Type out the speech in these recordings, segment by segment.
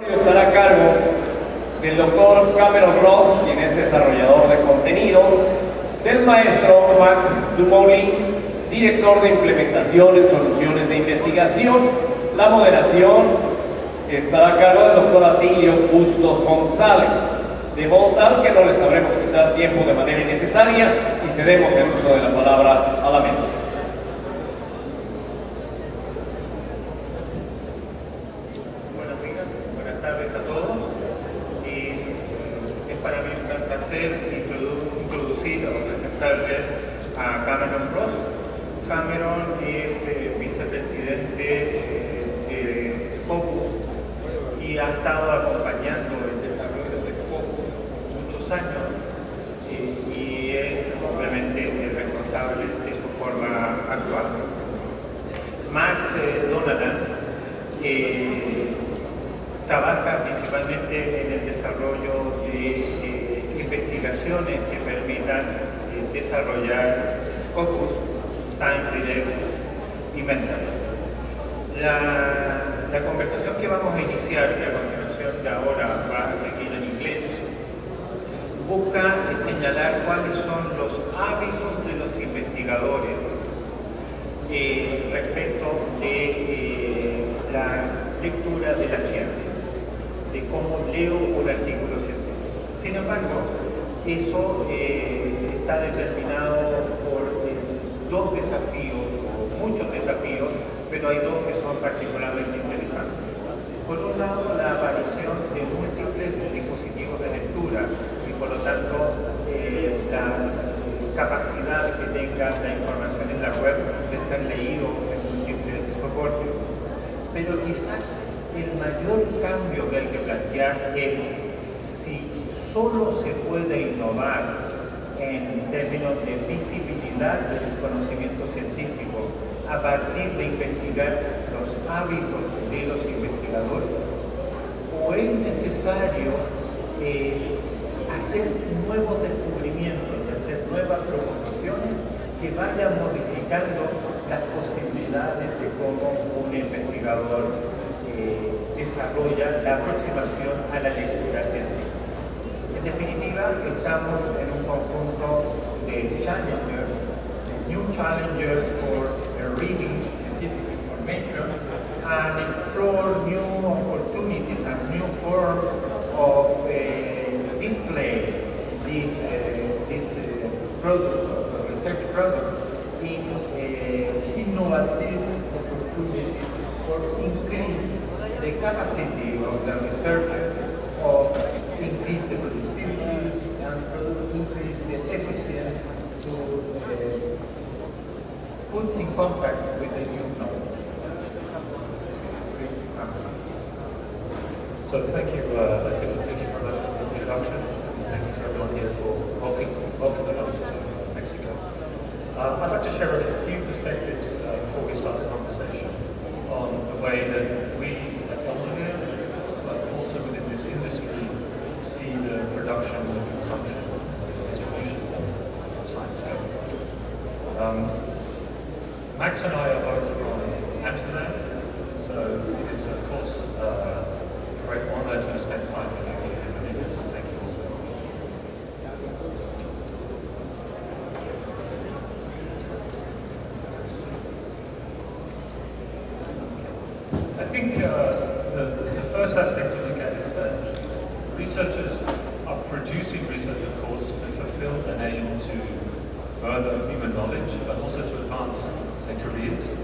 Estará a cargo del doctor Cameron Ross, quien es desarrollador de contenido, del maestro Max Dumoulin, director de implementación en Soluciones de Investigación. La moderación estará a cargo del doctor Atilio Bustos González, de modo tal que no les sabremos quitar tiempo de manera innecesaria y cedemos el uso de la palabra a la mesa. Introducir o presentarles a Cameron Ross. Cameron es vicepresidente de Scopus y ha estado acompañando el desarrollo de Scopus muchos años y es obviamente el responsable de su forma actual. Max trabaja principalmente en el desarrollo de investigaciones que permitan desarrollar Scopus, Science Direct y Mtro. La conversación que vamos a iniciar, que a continuación de ahora va a seguir en inglés, busca señalar cuáles son los hábitos de los investigadores respecto de la lectura de la ciencia, de cómo leo un artículo científico. Sin embargo, eso está determinado por dos desafíos, o muchos desafíos, pero hay dos que son particularmente interesantes. Por un lado, la aparición de múltiples dispositivos de lectura y por lo tanto la capacidad que tenga la información en la web de ser leído en múltiples soportes. Pero quizás el mayor cambio que hay que plantear es si solo se puede innovar en términos de visibilidad del conocimiento científico a partir de investigar los hábitos de los investigadores, o es necesario hacer nuevos descubrimientos, hacer nuevas proposiciones que vayan modificando las posibilidades de cómo un investigador desarrolla la aproximación a la lectura científica. En definitiva, estamos en un conjunto de challengers, new challengers for reading scientific information and explore new opportunities and new forms of display these products, research products, in innovative opportunities for increase the capacity of the researchers of increase the productivity and increase the efficiency to put in contact with the new knowledge. So thank you, thank you very much for the introduction. Thank you to everyone here for welcoming us to Mexico. I'd like to share a few perspectives before we start the conversation on the way that we at Elsevier, but also within this industry, see the production, the consumption, the distribution of science. Max and I are both from Amsterdam, so it is of course a great honor to spend time with you here in Namibia, so thank you also. I think the first aspect to look at is that researchers are producing research, of course, to fulfill an aim to further human knowledge, but also to advance their careers.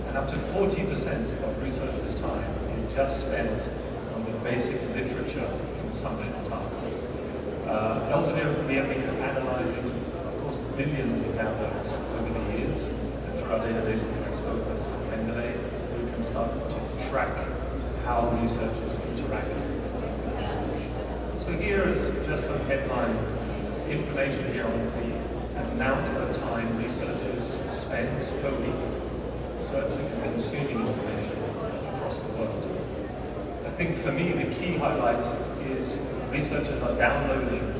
And up to 40% of researchers' time is just spent on the basic literature consumption tasks. Elsevier, we have been analyzing, of course, billions of downloads over the years, and through our databases like Scopus and Mendeley, we can start to track how researchers interact with research. So here is just some headline information here on the amount of time researchers spend per week searching and consuming information across the world. I think for me the key highlights is researchers are downloading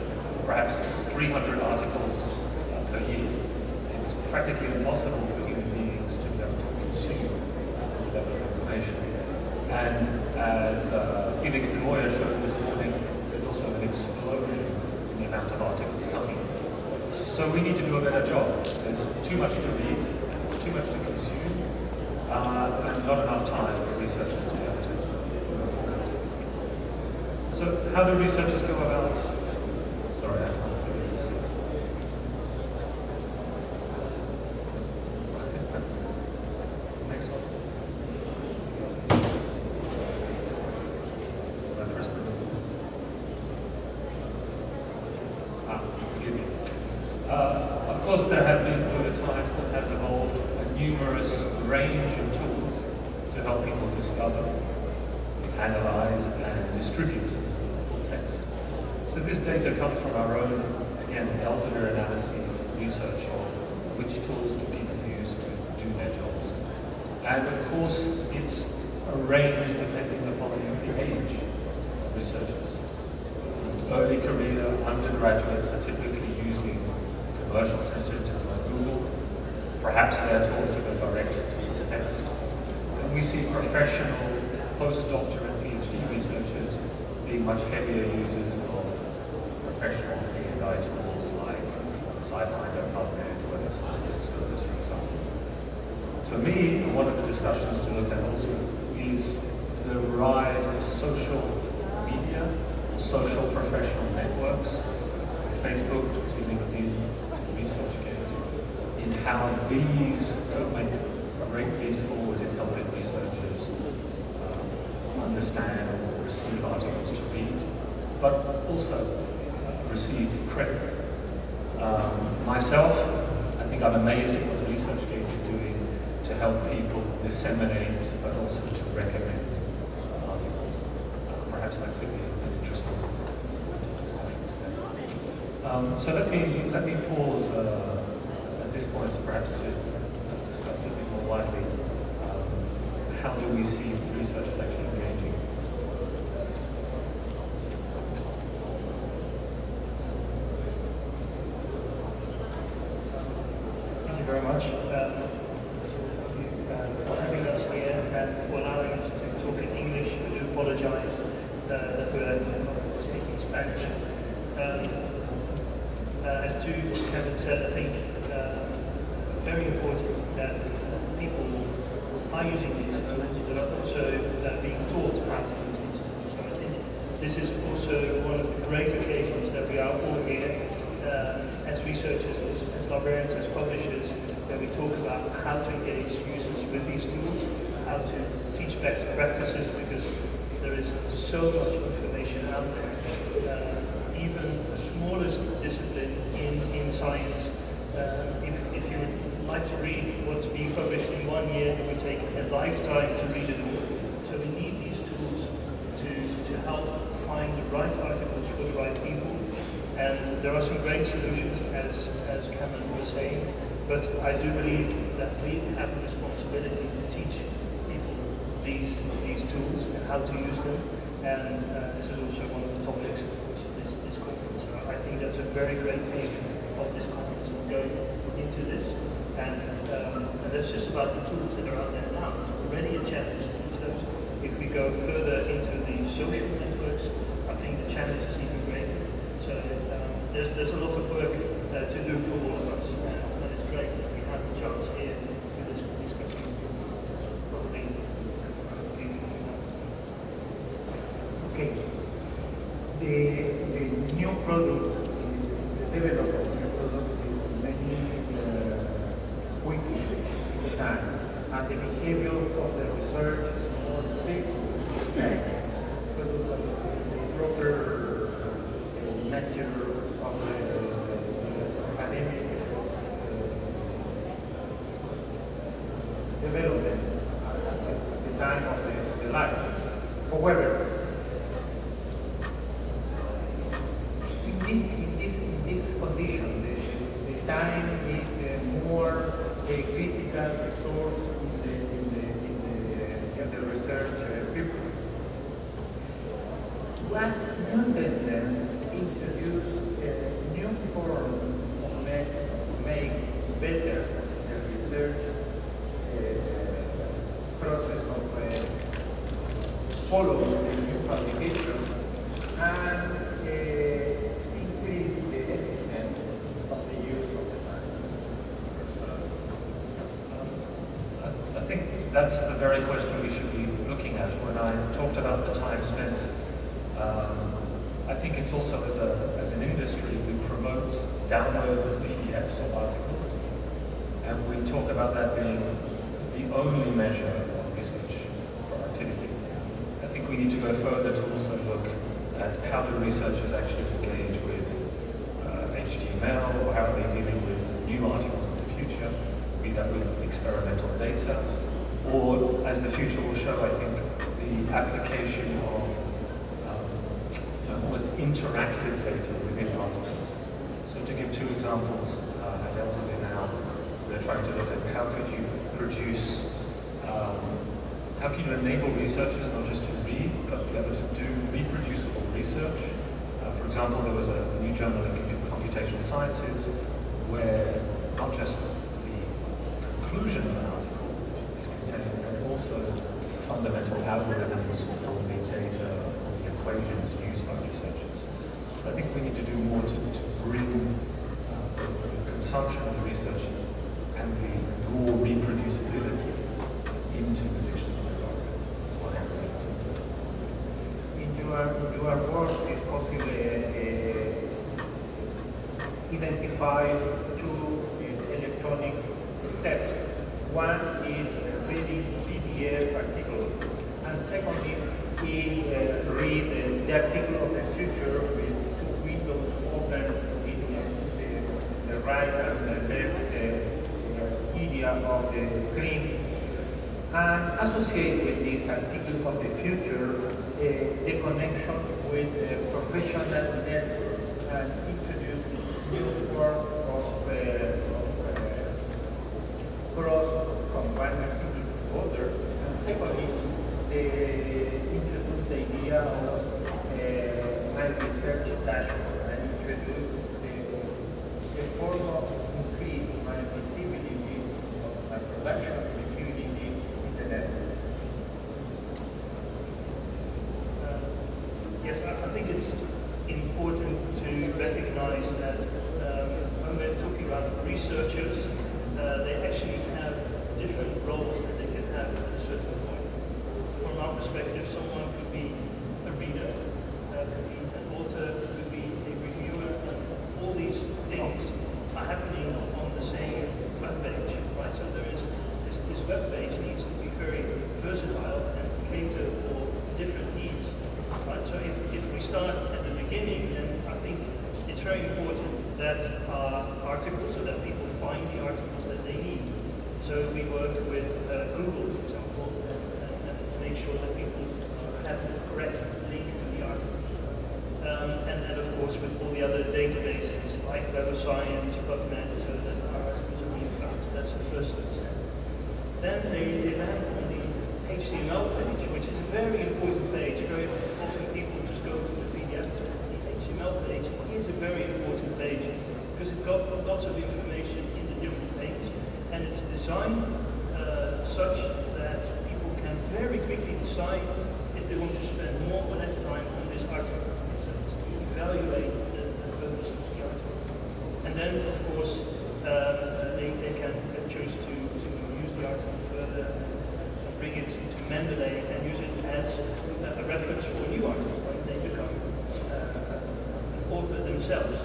perhaps 300 articles per year. It's practically impossible for human beings to be able to consume this level of information. And as 50% Felix de Moya showed this morning, there's also an explosion in the amount of articles coming. So we need to do a better job. There's too much to read, too much to consume, and not enough time for researchers to have to move forward. So how do researchers go about? Sorry, I can't do this. Next one. Forgive me. Of course, there have been, over time, have evolved a numerous range of tools to help people discover, analyze, and distribute full text. So this data comes from our own, again, Elsevier analyses, research on which tools do people use to do their jobs. And of course, it's arranged depending upon the age of researchers. Early career undergraduates are typically using commercial search engines like Google. Perhaps they're taught to go direct to the text. And we see professional, postdoctorate PhD researchers being much heavier users of professional A&I tools like SciFinder, PubMed, Web of Science, for example. For me, one of the discussions to look at also is the rise of social media, social professional networks, Facebook to LinkedIn to ResearchGate, in how these make a great leaps forward in helping researchers understand or receive articles to read, but also receive credit. Myself, I think I'm amazed at what ResearchGate is doing to help people disseminate, but also to recommend articles. Perhaps that could be an interesting discussion. So let me pause at this point, perhaps to discuss a bit more widely. How do we see researchers actually engaging? Thank you very much for having us here and for allowing us to talk in English. I do apologize that we're not speaking Spanish. As to what Kevin said, I think very important that people are using these tools, but are also being taught how to use these tools. So I think this is also one of the great occasions that we are all here as researchers, as librarians, as publishers, where we talk about how to engage users with these tools, how to teach best practices, because there is so much information out there. Even the smallest discipline in science, if you would like to read what's being published in 1 year, it would take a lifetime to read it all. So we need these tools to help find the right articles for the right people. And there are some great solutions, as Cameron was saying, but I do believe that we have a responsibility to teach people these tools and how to use them. And this is also one of the topics, of course, of this conference. So I think that's a very great aim of this conference, of going into this. And that's just about the tools that are out there now. It's already a challenge to use those. If we go further into the social networks, I think the challenge is even greater. So there's a lot of work to do for all of us. And it's great that we have the chance here to discuss these tools. Probably. Okay. The new product is the development of new product is many quickly time, and the behavior of the research is more stable because of the proper nature of the academic development at the time of the life. However, in this condition, the time is more a critical resource in the research people. What new tendencies introduce a new form of make better the research process of follow the new publication and increase the efficiency of the use of the time. I think that's the very question we should be looking at. When I talked about the time spent, I think it's also as an industry, we promote downloads of PDFs or articles, and we talk about that being the only measure of research productivity. I think we need to go further to also look at how do researchers actually engage with HTML, or how are they dealing with new articles in the future, be that with experimental data, or as the future will show, I think the application of almost interactive data within articles. So to give two examples, at Elsevier now, we're trying to look at how could you produce, how can you enable researchers not just to read, but be able to do reproducible research. For example, there was a new journal in computational sciences where not just the conclusion of an article is contained, but also the fundamental algorithms or the data or the equations used by researchers. I think we need to do more to bring the consumption of research and the raw reproducibility into the dictionary environment. That's what I'm going to do. In your works, it's possible identify two electronic steps. One is reading PDF articles, and secondly is read the article of the future with two windows open in the right and the left area of the screen, and associate with this article of the future the connection with professional networks and introduce new form of cross from one article to other, and secondly introduce the idea of my research dashboard and introduce the form of increase my visibility of my production visibility in the network. Yes, I think it's important to recognize that when we're talking about researchers, they actually have different roles that they can have at a certain point. From our perspective, someone could be a reader, could be an author, could be a reviewer, and all these things are happening on the same web page, right? So this web page needs to be very versatile and cater for different needs, right? So if we start at the beginning, then I think it's very important that our articles, so that people find the articles that they need. So we work with Google, for example, and make sure that people have the correct link to the article. And of course with all the other databases like Web of Science, PubMed, so that our articles are being found. That's the first step. Then they land on the HTML page, which is a very important page. Very often people just go to the PDF. The HTML page is a very important page because it's got lots of information in the different pages, and it's designed such that people can very quickly decide if they want to spend more or less time on this article. So it's to evaluate the purpose of the article. And then, of course, they can choose to use the article further, bring it to Mendeley and use it as a reference for a new article when they become an author themselves.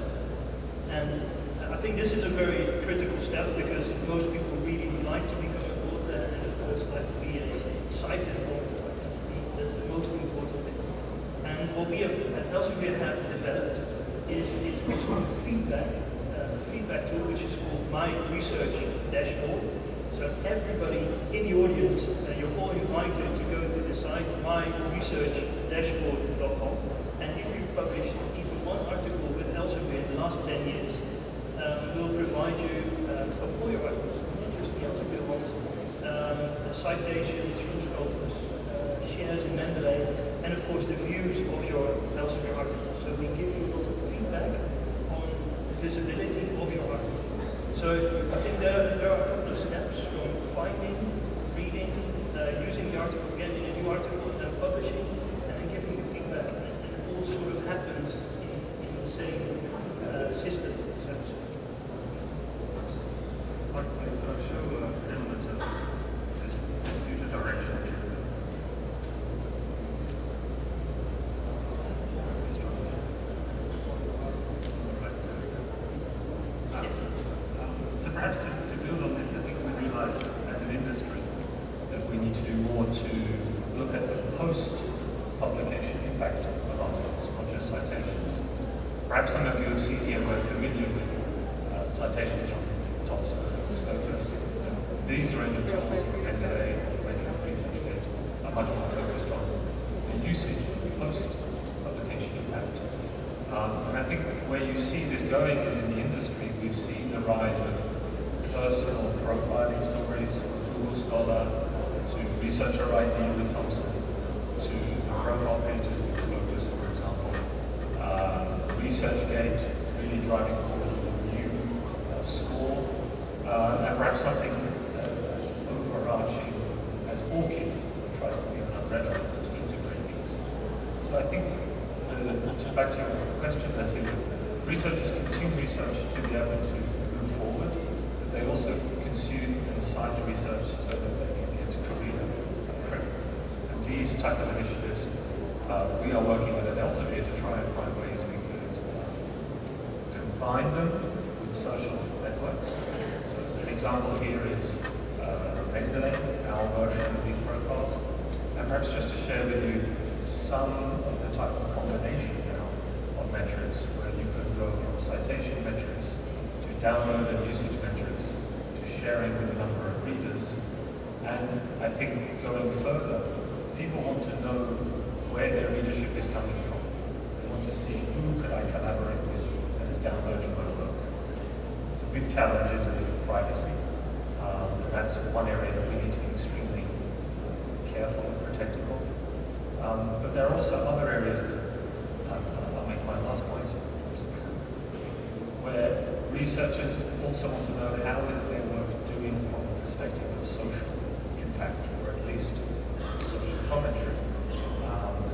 And I think this is a very critical step because most people really would like to become an author and of course like to be a cited author. That's the most important thing. And what we at Elsevier have developed is a feedback tool which is called My Research Dashboard. So everybody in the audience, you're all invited to go to the site myresearchdashboard.com, and if you've published even one article with Elsevier in the last 10 years, we'll provide you of all your articles, not just the Elsevier ones, citations from scopes, shares in Mendeley, and of course the views of your Elsevier articles. So we give you a lot of feedback on the visibility of your article. So I think there are a couple of steps from finding, reading, using the article, getting a new article, and then publishing, citations. Perhaps some of you have seen here, we're familiar with citations from Thompson and Scopus. These are in the tools from NLA or Mtro ResearchGate are much more focused on the usage post-publication impact. And I think where you see this going is in the industry. We've seen the rise of personal profiling stories from Google Scholar to researcher ID with Thompson to profile pages with Scopus, for example. ResearchGate really driving forward a new score, and perhaps something as overarching as ORCID, which tries to be an umbrella to integrate these. So I think, back to your question, Matilda, researchers consume research to be able to move forward, but they also consume and cite research so that they can get career credit. And these type of initiatives, we are working with at Elsevier to try and find ways we could combine them with social networks. So an example here is Mendeley, our version of these profiles. And perhaps just to share with you some of the type of combination now of metrics, where you can go from citation metrics to download and usage metrics to sharing with a number of readers. And I think going further, people want to know where their readership is coming from. They want to see who could I collaborate with that is downloading my work. The big challenge is with privacy. And that's one area that we need to be extremely careful and protective of. But there are also other areas that, I'll make my last point, where researchers also want to know how is their work doing from the perspective of social impact, or at least social commentary.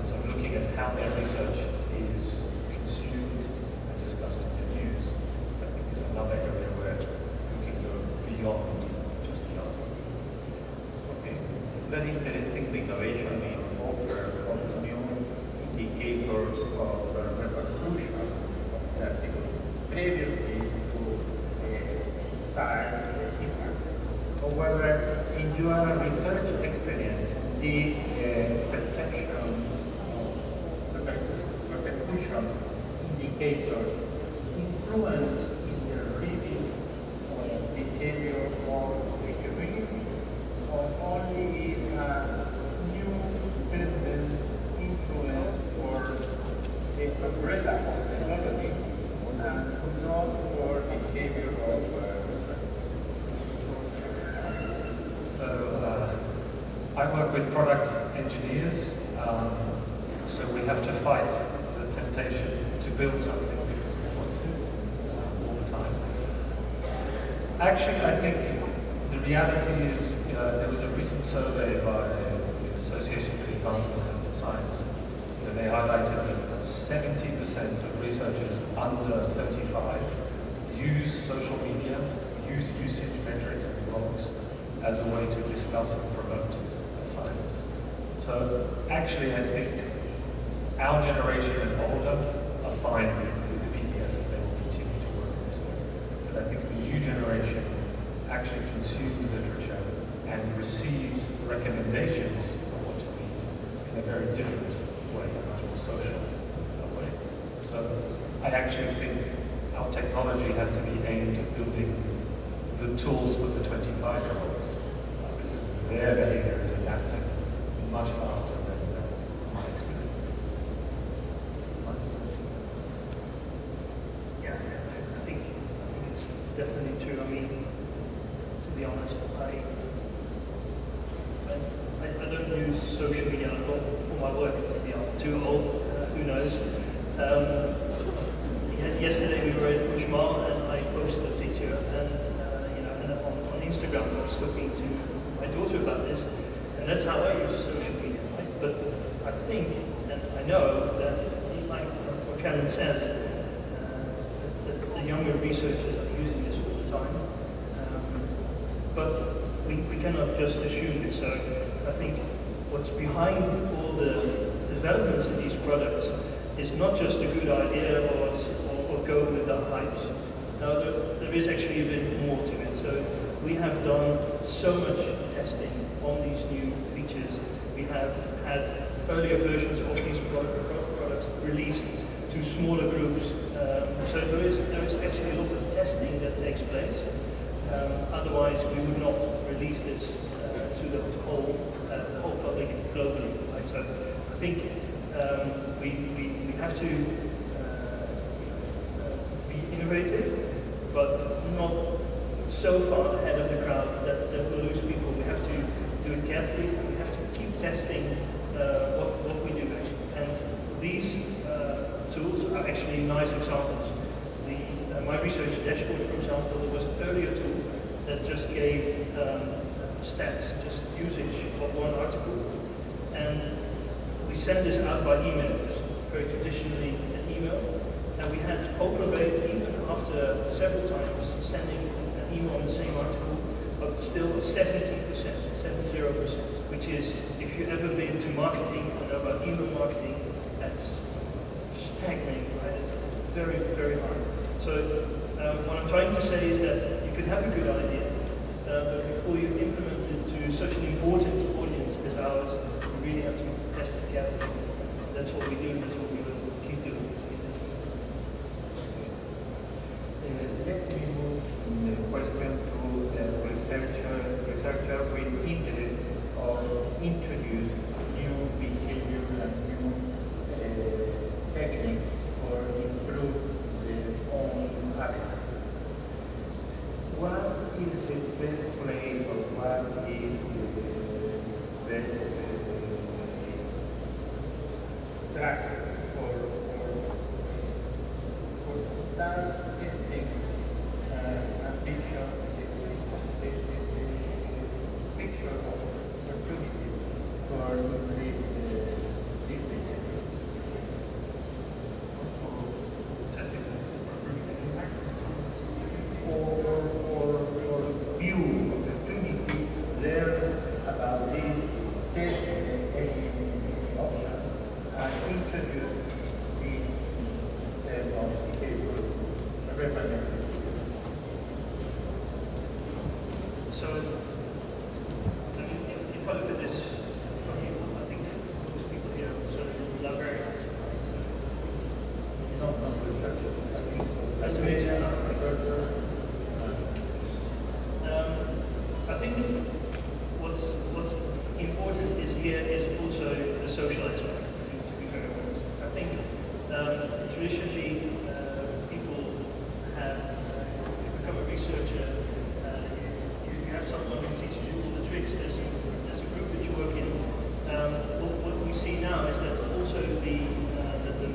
And so looking at how their research is consumed and discussed in the news, I think is another area where we can go beyond just the article. Okay. It's very interesting, the innovation in offer of new indicators of repercussion of the article previously to size impact. However, in your research experience, this perception of repercussion indicator influence in the reading behavior of the reading, or only is a new tendency influence for the umbrella of technology and not for behavior of research? So I work with product engineers, so we have to fight the temptation to build something because we want to all the time. Actually, I think the reality is there was a recent survey by the Association for the Advancement of Science. They highlighted that 70% of researchers under 35 use social media, use usage metrics and blogs as a way to discuss and promote science. So actually, I think our generation and older are fine with the PDF. They will continue to work this way. But I think the new generation actually consumes literature and receives recommendations of what to read in a very different way, a much more social way. So I actually think our technology has to be aimed at building the tools for the 25-year-olds because their behavior is adapting much faster than my experience. Yeah, I think it's definitely true. I mean, to be honest, I don't use social media a lot for my work. Maybe I'm too old. Who knows? Yesterday we were at Bushmar and I posted a picture, and and on Instagram I was talking to my daughter about this, and that's how I use social media. Right? But I think, and I know that, like what Karen says, that the younger researchers are using this all the time. But we cannot just assume it. So I think what's behind all the developments of these products is not just a good idea or go with the hypes. Now there is actually a bit more to it. So we have done so much testing on these new features. We have had earlier versions of these products released to into smaller groups. So there is actually a lot of testing that takes place. Otherwise, we would not release this to the whole public globally. Right? So I think we have to be innovative, but not so far ahead of the crowd that we'll lose people. We have to do it carefully, and we have to keep testing what we do actually. And these tools are actually nice examples. My research dashboard, for example, there was an earlier tool that just gave stats, just usage of one article, and we send this out by email, very traditionally an email, and we had open rate even after several times sending an email on the same article of still 70%, 70%, which is, if you've ever been to marketing and know about email marketing, that's staggering, right? It's very, very hard. So what I'm trying to say is that you can have a good idea, but before you implement it to such an important audience as ours, you really have to test it carefully. That's what we do, and that's what we will keep doing. Let me move the question to the researcher with interest of introduce new behavior and new technique for improve on habits. What is the best place or what is the best track for start testing and picture the picture of opportunity for increase this behavior? Or view opportunities, learn about this, test any option, and introduce this type of behavior permanently. So, I mean, if I look at this from you, I think most people here are sort of librarians. Not researchers, I think so. As a researcher. I think what's important is here is also the social aspect. To be very honest, I think traditionally people have, if you become a researcher, you have someone who teaches you all the tricks. There's a group that you work in. What we see now is that also the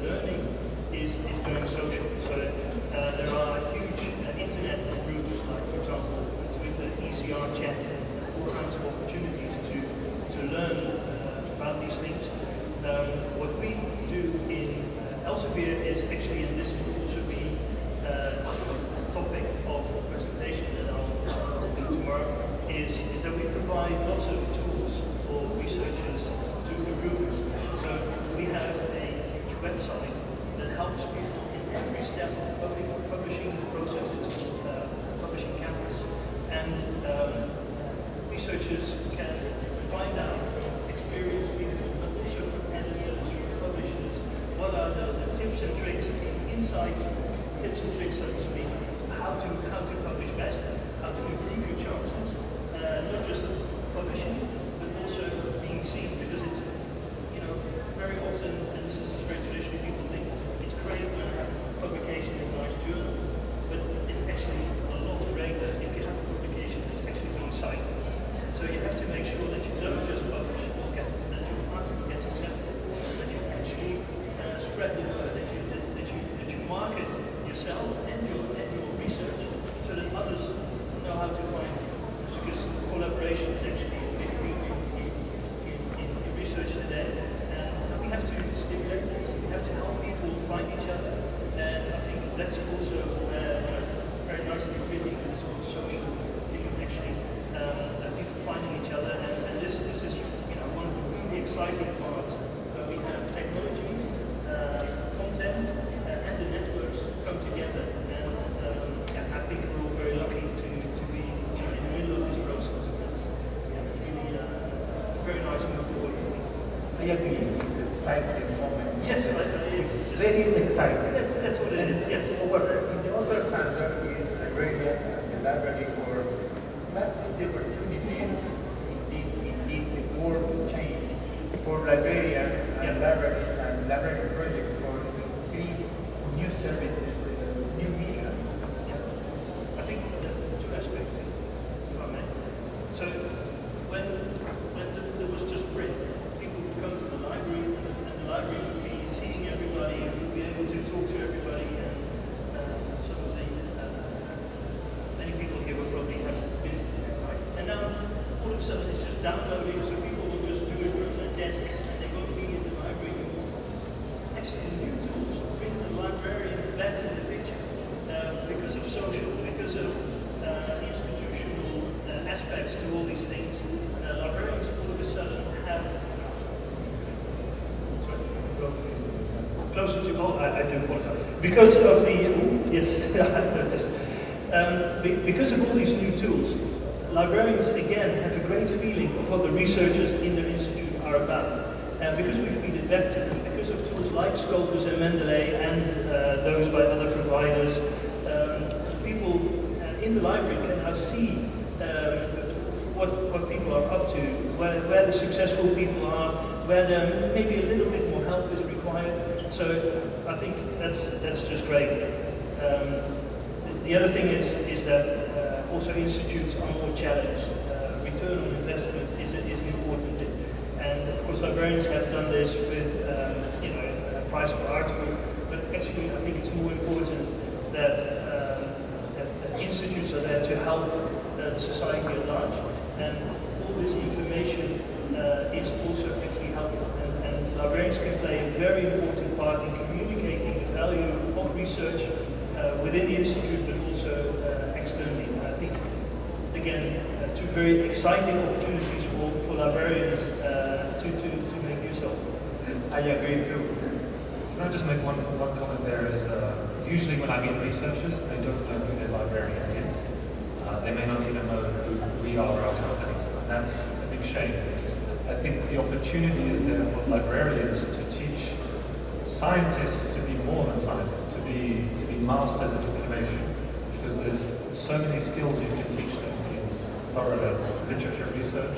learning is going social. So there are huge internet groups, like for example Twitter, ECR chat, all kinds of opportunities to learn about these things. What we do in Elsevier is actually, and this will also be a topic of presentation that I'll do tomorrow, is that we provide lots of tools for researchers to improve. So we have a huge website that helps people in every step of publishing process. It's publishing campus, and researchers can find out from experienced people, but also from editors, from publishers, what are the tips and tricks, the inside tips and tricks, so to speak, how to publish best, how to improve your chances, not just of publishing, but also being seen, because it's, very often, and this is a very traditional, people think it's great when I have a publication in a nice journal, but it's actually a lot greater if you have a publication that's actually being cited. So you have to make sure that you don't just publish, that your article gets accepted, that you actually spread the word, that you market yourself and your research, so that others know how to find you. Because collaboration is actually a big thing in research today. We have to stimulate this. We have to help people find each other, and I think that's also very nicely fitting with this whole social thing. Actually, people finding each other, and this is one of the really exciting parts where we have technology, content, and the networks come together. And I think we're all very lucky to be in the middle of this process. It's really very nice to move forward. I agree. It's an exciting moment. Yes, it's just very exciting. That's what it is, yes. However, in the other hand, there is librarian and the library for what is the opportunity in this world change for librarian and library project for increase new services, new mission. I think there are two aspects, if I may. So when there was just print, people would come to the library, and the library would be seeing everybody and would be able to talk to everybody, and some of the many people here will probably have been there, right? And now all of a sudden it's just downloading, so people will just do it from their desks, and they won't be in the library anymore. Actually, the new tools bring the librarian back in the picture because of social, because of institutional aspects to all these things. Librarians all of a sudden have closer to goal. I do apologize. Because of the yes, I noticed. Because of all these new tools, librarians again have a great feeling of what the researchers in their institute are about. And because we feed it back to them, because of tools like Scopus and Mendeley and those by other providers, people in the library can now see what people are up to, where the successful people are, where there maybe a little bit more help is required. So I think that's just great. The other thing is that also institutes are more challenged. Return on investment is an important thing. And of course librarians have done this with a price per article, but actually I think it's more important that institutes are there to help the society at large, and all this information is also actually helpful, and librarians can play a very important part in communicating the value of research within the institute, but also externally. And I think, again, two very exciting opportunities for librarians to make use of. I agree too. Can I just make one comment there? Is usually when I meet researchers, they don't know who their librarian is. They may not even know who we are, our company. And that's a big shame. I think the opportunity is there for librarians to teach scientists to be more than scientists, to be masters of information, because there's so many skills you can teach them in thorough literature research,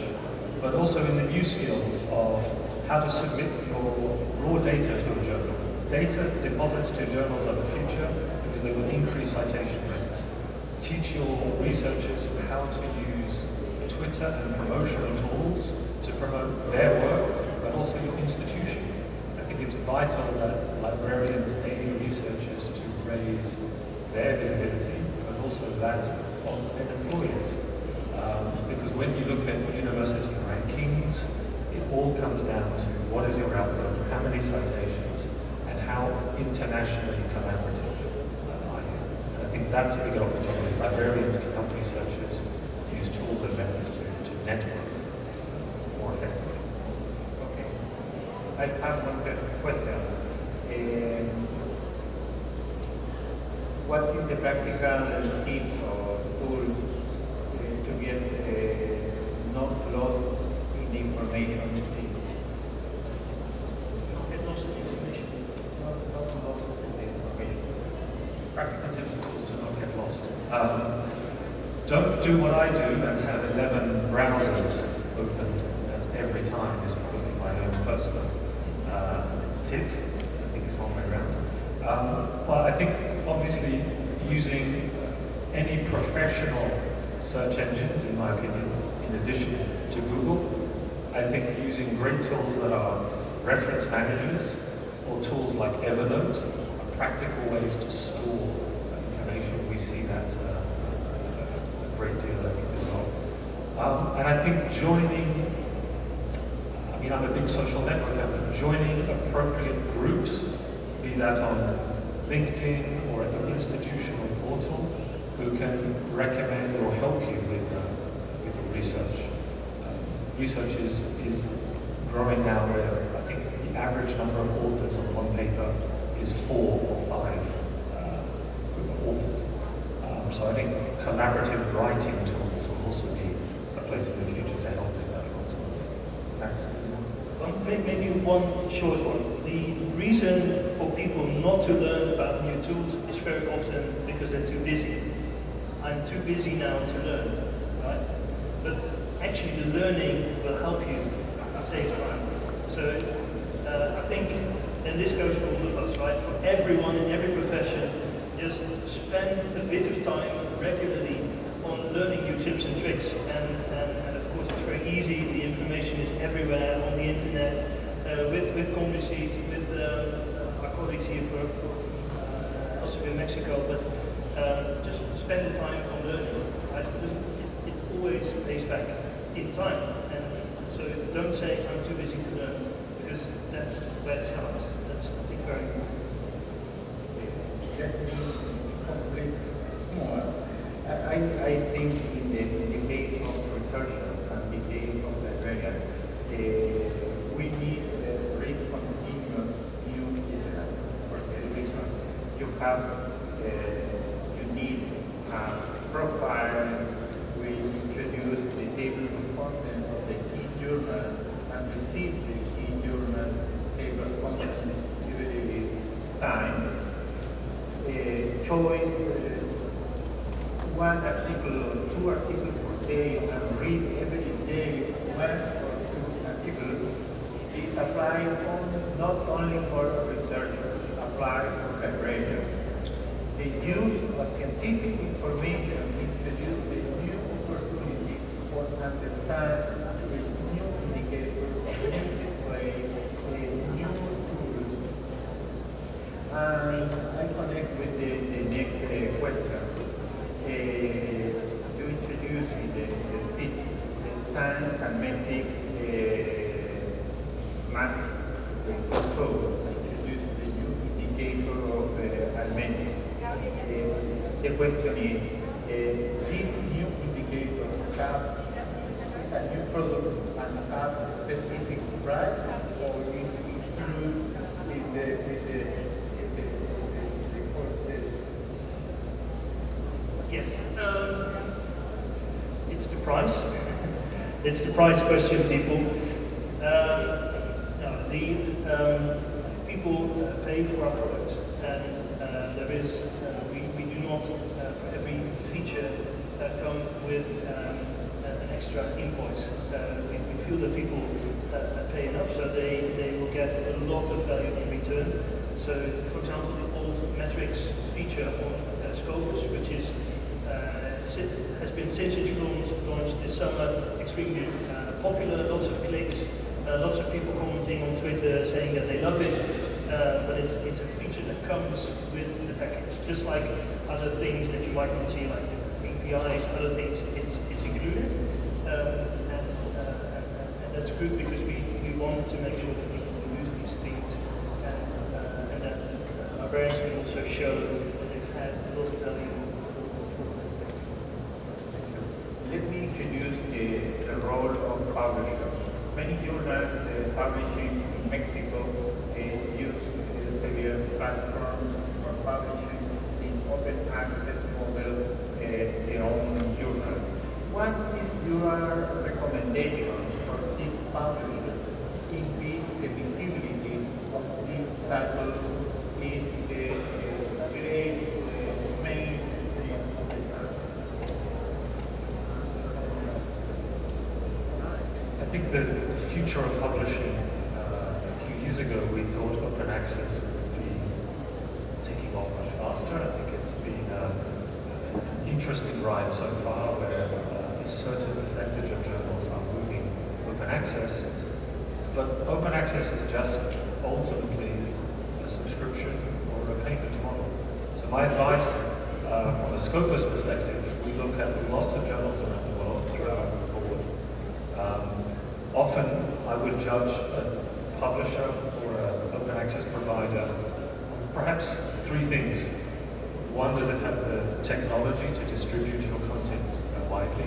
but also in the new skills of how to submit your raw data to a journal. Data deposits to journals are the future because they will increase citation rates. Teach your researchers how to use Twitter and promotional tools to promote their work, but also your institution. I think it's vital that librarians aid researchers to raise their visibility, but also that of their employers. Because when you look at university rankings, it all comes down to what is your output, how many citations, and how internationally collaborative are you. And I think that's a big opportunity. Librarians can help researchers use tools and methods to network more effectively. Okay. I have one question. What is the practical tips or tools to get not lost in the information? Get lost in information. Not lost in the information. Practical tips and tools to not get lost. Don't do what I do and have 11 browsers open at every time is probably my own personal tip. I think it's one way around. Well, I think obviously using any professional search engines, in my opinion, in addition to Google, I think using great tools that are reference managers or tools like Evernote are practical ways to store information. We see that a great deal, I think, as well. And I think joining, I mean, I'm a big social networker, but joining appropriate groups, be that on LinkedIn or at an institutional portal, who can recommend or help you with your research. Research is growing now where I think the average number of authors on one paper is 4 or 5 authors. So I think collaborative writing tools will also be a place in the future to help with that also. Thanks. Maybe one short one. The reason for people not to learn about new tools is very often because they're too busy. I'm too busy now to learn, right? But actually the learning will help you save time. So I think, and this goes for all of us, right? For everyone in every profession, just spend a bit of time regularly on learning new tips and tricks. And of course it's very easy, the information is everywhere on the internet, with Conversatorio, with our colleagues here from also in Mexico, but just spend the time on learning. Right? It always pays back in time. And so don't say I'm too busy to learn, because that's where it starts. That's, I think, very important. Let me complete more. I think in the case of researchers and the case of librarians, we need read continuous new literature. For this reason, you need a profile. We introduce the table of contents of the key journal and receive the key journals table of contents every time. Choice one article or two articles per day and read every day one or two articles is applied not only for researchers, applied for librarians. The use of scientific information introduces the new opportunity for understand the new indicators, new display, new tools. And I connect with the next question. To introduce in the speech the science and metrics must also introduce the new indicator of metrics. The question is, this new indicator is a new product and have a specific price, or is included in the Yes, it's the price. It's the price question, people. People pay for our products, and there is we do not for every feature come with an extra invoice. We feel that people pay enough, so they will get a lot of value in return. So, for example, the old metrics feature on Scopus, which is has been since its launched this summer extremely popular, lots of clicks, lots of people commenting on Twitter saying that they love it, but it's a feature that comes with the package. Just like other things that you might not see, like APIs, other things, it's included, and that's good because we want to make sure that people will use these things, and that our brands can also show that they've had a lot of value. Let me introduce the role of publishers. Many journals publishing in Mexico use severe platforms for publishing in open access model their own journal. What is your recommendation for these publishers to increase the visibility of these titles in the great mainstream of the science? I think the future of publishing, a few years ago we thought open access would be taking off much faster. I think it's been an interesting ride so far where a certain percentage of journals are moving open access. But open access is just ultimately a subscription or a payment model. So my advice from a Scopus perspective, we look at lots of journals around the world through our board. Often I would judge a publisher or an open access provider perhaps three things. One, does it have the technology to distribute your content widely?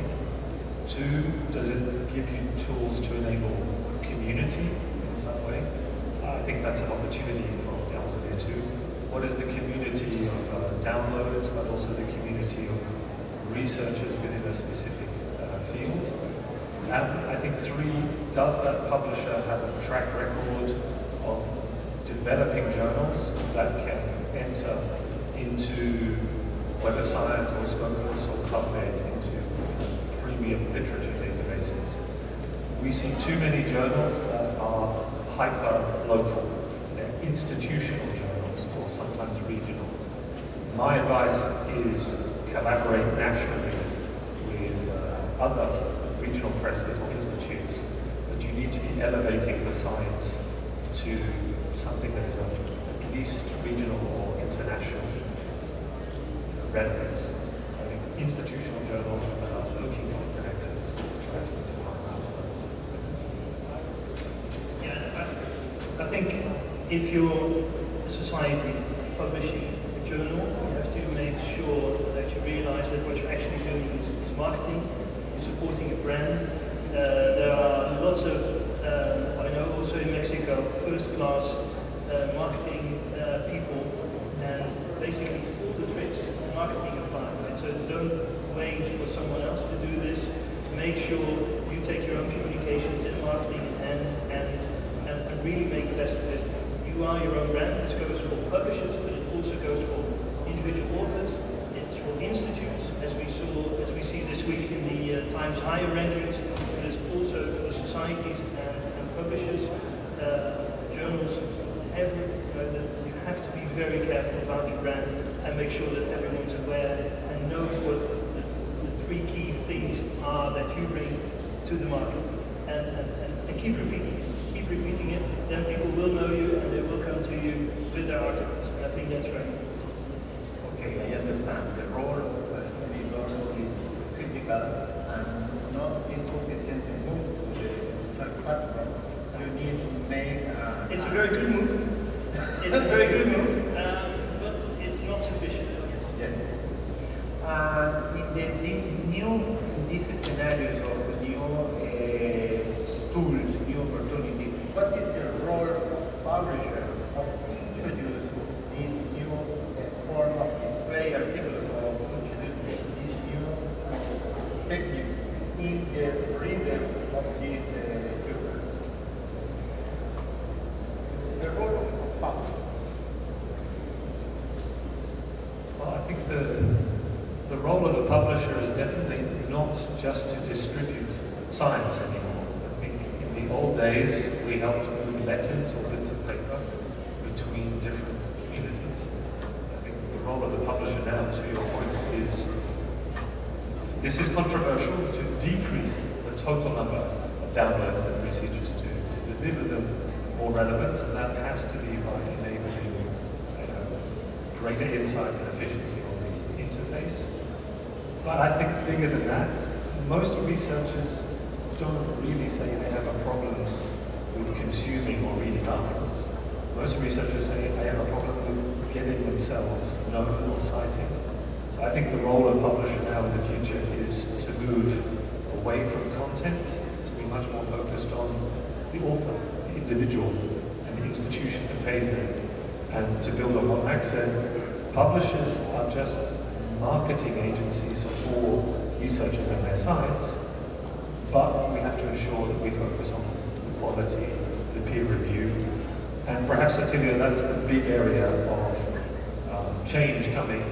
Two, does it give you tools to enable community in some way? I think that's an opportunity for Elsevier too. What is the community of downloads, but also the community of researchers within a specific field? And I think three, does that publisher have a track record of developing journals that can enter into Web of Science or Scopus or PubMed, into premium literature databases. We see too many journals that are hyper-local. They're institutional journals or sometimes regional. My advice is collaborate nationally with other regional presses or institutes, but you need to be elevating the science to something that is of at least regional or international relevance. I think institutional journals that are looking for open access try to find something. Yeah, I think if you're a society publishing a journal, you have to make sure that you realize that what you're actually doing is marketing, you're supporting a brand. There are lots of, I know also in Mexico, first-class marketing people, and basically all the tricks in marketing apply, right? So don't wait for someone else to do this. Make sure you take your own communications in marketing and really make the best of it. You are your own brand. This goes for publishers, but it also goes for individual authors. It's for institutes, as we see this week in the Times Higher rankings. But it's also for societies and publishers, journals. You have to be very careful about your brand and make sure that everyone's aware and knows what the three key things are that you bring to the market. And keep repeating it. Keep repeating it, then people will know you and they will come to you with their articles. And I think that's right. Okay, I understand. The role of editor is critical and not is sufficient to move to the third platform. You need to make It's a very good move. It's a very good move, but it's not sufficient. Yes. In these scenarios of new tools, new opportunities, what is the role of publisher of introduce this new form of display articles or introduce this new technique in the readers of this journal? The role of publisher. Well, I think the role of a publisher is definitely not just to distribute science anymore. I think in the old days we helped move letters or bits of paper between different communities. I think the role of the publisher now, to your point, is this is controversial, to decrease the total number of downloads that researchers do, to deliver them more relevance, and that has to be by enabling greater insight and efficiency on the interface. But I think bigger than that, most researchers don't really say they have a problem with consuming or reading articles. Most researchers say they have a problem with getting themselves known or cited. So I think the role of publisher now in the future is to move away from content, to be much more focused on the author, the individual, and the institution that pays them. And to build on what Max said, publishers are just marketing agencies for researchers and their science, but we have to ensure that we focus on the quality, the peer review, and perhaps, Attilio, that's the big area of change coming,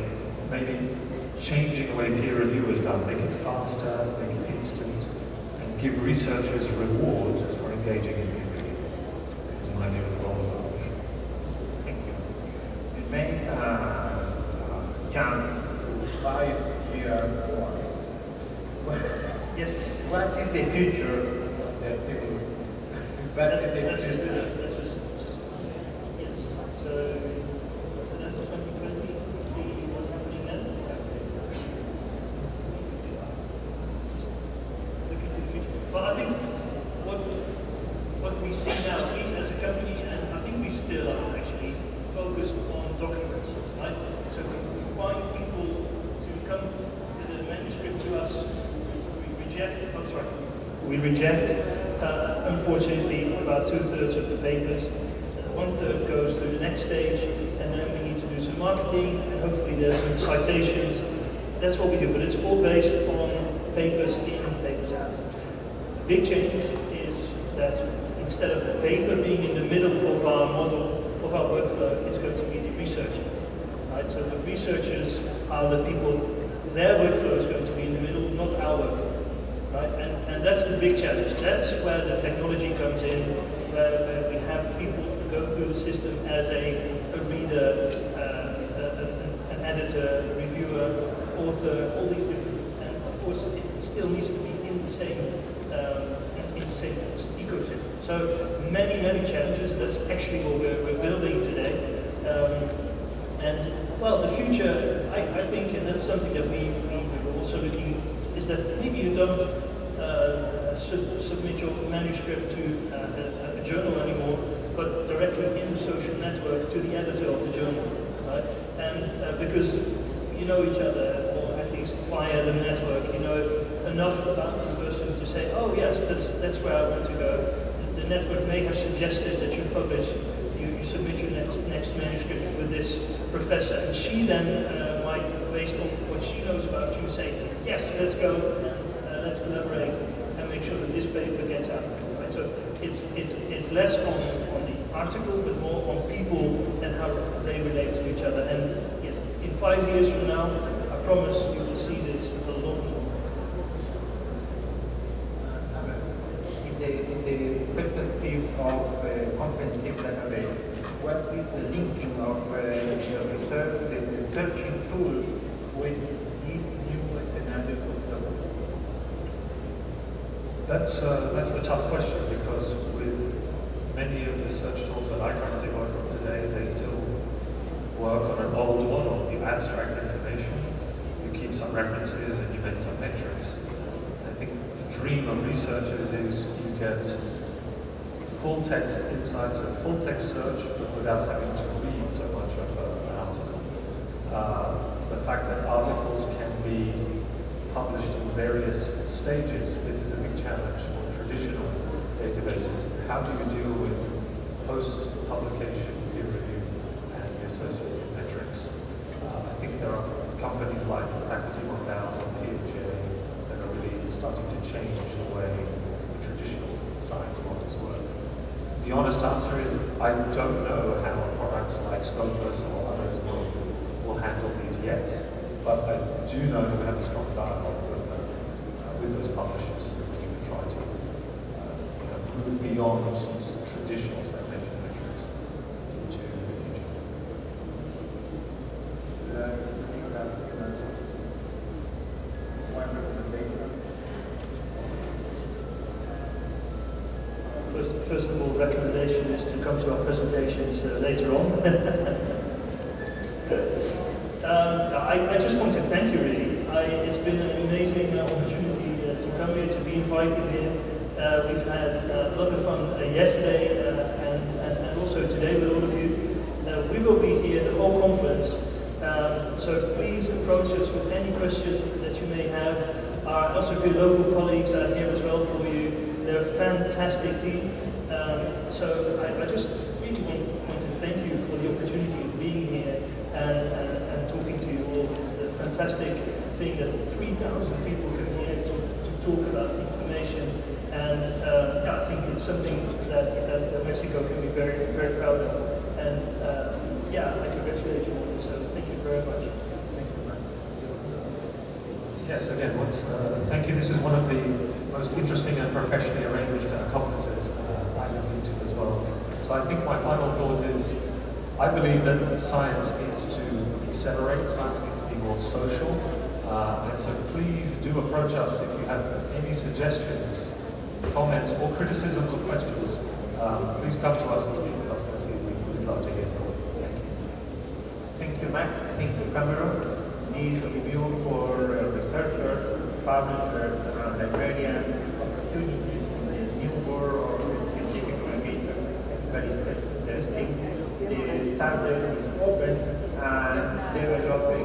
maybe changing the way peer review is done, make it faster, make it instant, and give researchers a reward for engaging in peer review. It's my view of the role of the publisher. Thank you. You made jump to 5-year war. Yes. What is the future of the activity? Let's just yes. So, what's it, 2020? See what's happening then? Looking to the future. Well, I think what we see now, we as a company, and I think we still are actually focused on documents, right? So we find people to come with a manuscript to us. We reject, unfortunately, about 2/3 of the papers. 1/3 goes to the next stage, and then we need to do some marketing, and hopefully there's some citations. That's what we do, but it's all based on papers in, papers out. The big change is that instead of the paper being in the middle of our model, of our workflow, it's going to be the researcher. researchers are the people, their workflow is going to be in the middle, not our workflow, right? And that's the big challenge. That's where the technology comes in, where we have people go through the system as a reader, an editor, reviewer, author, all these different, and of course it still needs to be in the same ecosystem. So many challenges. That's actually what we're building today. And well, the future, I think, and that's something that we were also looking, is that maybe you don't submit your manuscript to a journal anymore, but directly in the social network to the editor of the journal, right? And because you know each other, or at least via the network, you know enough about the person to say, oh yes, that's where I want to go. The network may have suggested that you publish, you submit your next manuscript with this professor, and she then might, based on what she knows about you, say, yes, let's go and let's collaborate and make sure that this paper gets out. Right? So it's less on the article, but more on people and how they relate to each other. And yes, in 5 years from now, I promise you will see this a lot more. In the perspective of comprehensive database, what is the linking of the research, the searching tools with these new scenarios of the That's a tough question, because with many of the search tools that I currently work on today, they still work on an old model. You abstract information, you keep some references, and you make some metrics. I think the dream of researchers is you get full text insights or full text search, but without having to read so much of an article. The fact that articles can be published in various stages, this is a big challenge for traditional databases. How do you deal with post-publication peer review and the associated metrics? I think there are companies like Faculty 1000, PHA, that are really starting to change the way the traditional science models work. The honest answer is I don't know how products like Scopus or others will handle these yet, but I do know that we have a strong dialogue with those publishers so that we can try to move beyond traditional citation metrics into the future. one recommendation. First of all, recommendation is to come to our presentations later on. I just want to thank you, really. It's been an amazing opportunity to come here, to be invited here. We've had a lot of fun yesterday and also today with all of you. We will be here the whole conference, so please approach us with any questions that you may have. Also, your local colleagues are here as well for you. They're a fantastic team. So I just really want to thank you for the opportunity of being here and talking to you all. It's a fantastic thing that 3,000 people can be here to talk about information, and I think it's something that Mexico can be very, very proud of. And I congratulate you on it. So thank you very much. Thank you, man. Yes, again, thank you. This is one of the most interesting and professionally arranged conferences I've been to as well. So I think my final thought is, I believe that science needs to accelerate, science needs to be more social, and so please do approach us if you have any suggestions, comments, or criticisms or questions. Please come to us and speak with us. We'd love to hear from you. Thank you. Thank you, Max. Thank you, Cameron. This review for researchers, publishers, and librarians, opportunities in the new world of scientific communication. Very interesting. The subject is open and develop a